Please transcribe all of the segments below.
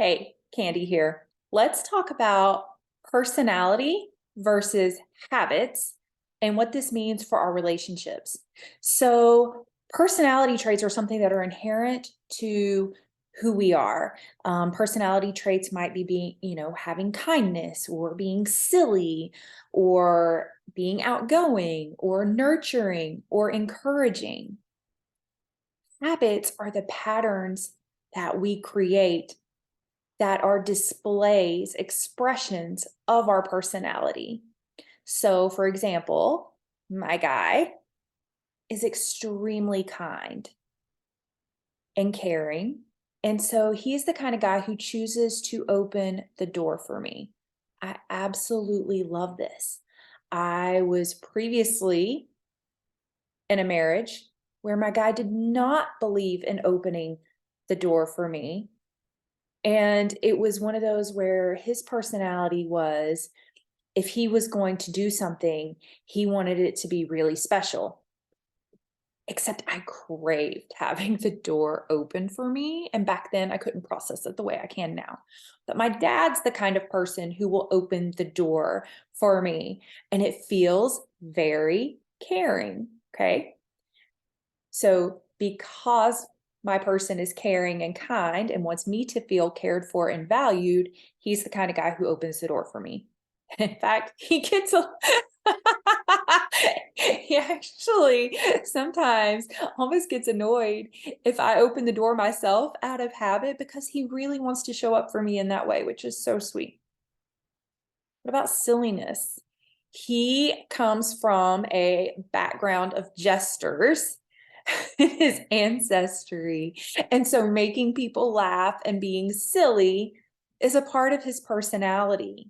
Hey, Kandi here. Let's talk about personality versus habits and what this means for our relationships. So, personality traits are something that are inherent to who we are. Personality traits might be being, having kindness or being silly or being outgoing or nurturing or encouraging. Habits are the patterns that we create that are displays, expressions of our personality. So, for example, my guy is extremely kind and caring. And so he's the kind of guy who chooses to open the door for me. I absolutely love this. I was previously in a marriage where my guy did not believe in opening the door for me. And it was one of those where his personality was, if he was going to do something, he wanted it to be really special. Except I craved having the door open for me. And back then I couldn't process it the way I can now. But my dad's the kind of person who will open the door for me. And it feels very caring. Okay. So because my person is caring and kind and wants me to feel cared for and valued, he's the kind of guy who opens the door for me. In fact, he actually sometimes almost gets annoyed if I open the door myself out of habit because he really wants to show up for me in that way, which is so sweet. What about silliness? He comes from a background of jesters in his ancestry. And so making people laugh and being silly is a part of his personality.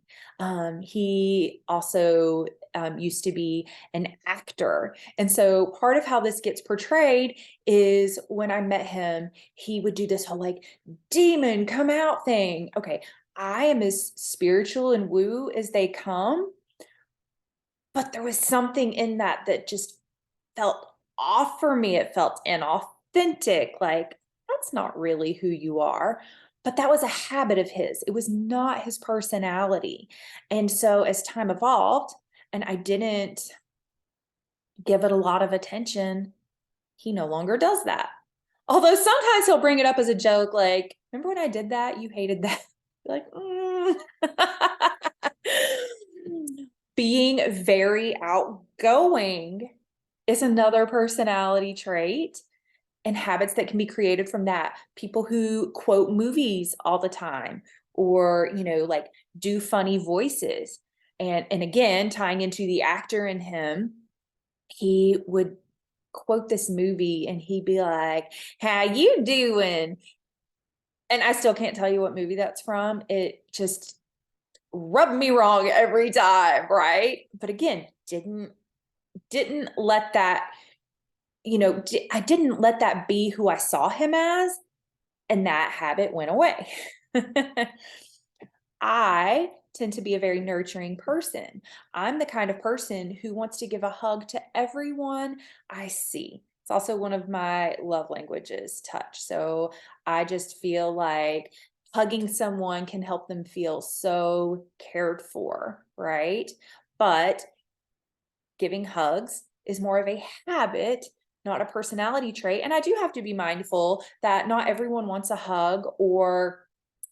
He also used to be an actor. And so part of how this gets portrayed is when I met him, he would do this whole like demon come out thing. Okay, I am as spiritual and woo as they come, but there was something in that that just felt off for me. It felt inauthentic, like that's not really who you are. But that was a habit of his. It was not his personality. And so as time evolved and I didn't give it a lot of attention, he no longer does that. Although sometimes he'll bring it up as a joke, like, remember when I did that? You hated that. Like, being very outgoing is another personality trait and habits that can be created from that. People who quote movies all the time or, like do funny voices. And again, tying into the actor in him, he would quote this movie and he'd be like, "How you doing?" And I still can't tell you what movie that's from. It just rubbed me wrong every time, right? But again, didn't let that, I didn't let that be who I saw him as, and that habit went away. I tend to be a very nurturing person. I'm the kind of person who wants to give a hug to everyone I see. It's also one of my love languages, touch. So I just feel like hugging someone can help them feel so cared for, right? But giving hugs is more of a habit, not a personality trait. And I do have to be mindful that not everyone wants a hug, or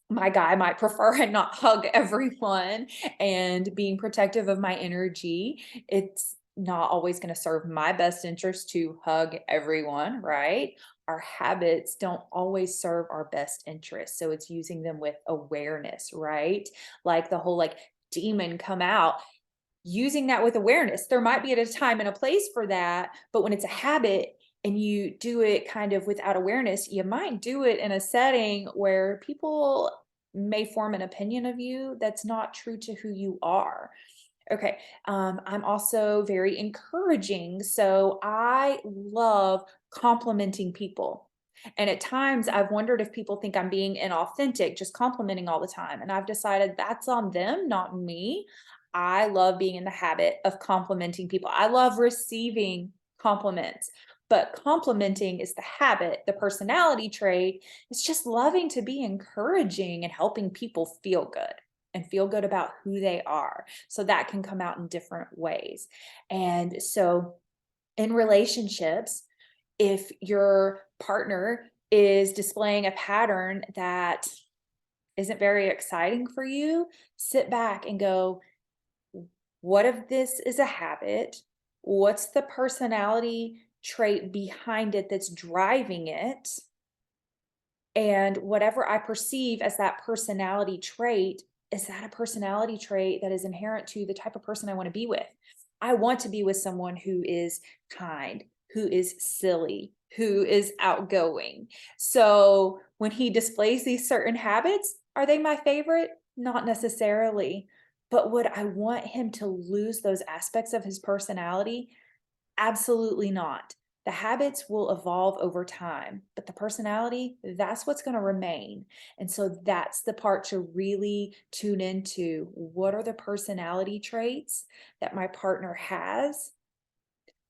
my guy might prefer and not hug everyone, and being protective of my energy. It's not always going to serve my best interest to hug everyone, right? Our habits don't always serve our best interest. So it's using them with awareness, right? Like the whole like demon come out, using that with awareness. There might be at a time and a place for that, but when it's a habit and you do it kind of without awareness, you might do it in a setting where people may form an opinion of you that's not true to who you are. Okay. I'm also very encouraging. So I love complimenting people. And at times I've wondered if people think I'm being inauthentic, just complimenting all the time. And I've decided that's on them, not me. I love being in the habit of complimenting people. I love receiving compliments, But complementing is the habit. The personality trait is just loving to be encouraging and helping people feel good and feel good about who they are. So that can come out in different ways. And so in relationships, if your partner is displaying a pattern that isn't very exciting for you, sit back and go, what if this is a habit? What's the personality trait behind it that's driving it? And whatever I perceive as that personality trait, is that a personality trait that is inherent to the type of person I want to be with? I want to be with someone who is kind, who is silly, who is outgoing. So when he displays these certain habits, are they my favorite? Not necessarily. But would I want him to lose those aspects of his personality? Absolutely not. The habits will evolve over time, but the personality, that's what's going to remain. And so that's the part to really tune into. What are the personality traits that my partner has?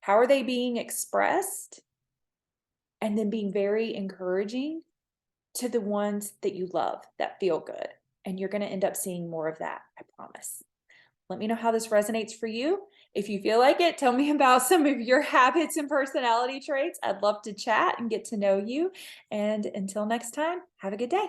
How are they being expressed? And then being very encouraging to the ones that you love that feel good. And you're going to end up seeing more of that, I promise. Let me know how this resonates for you. If you feel like it, tell me about some of your habits and personality traits. I'd love to chat and get to know you. And until next time, have a good day.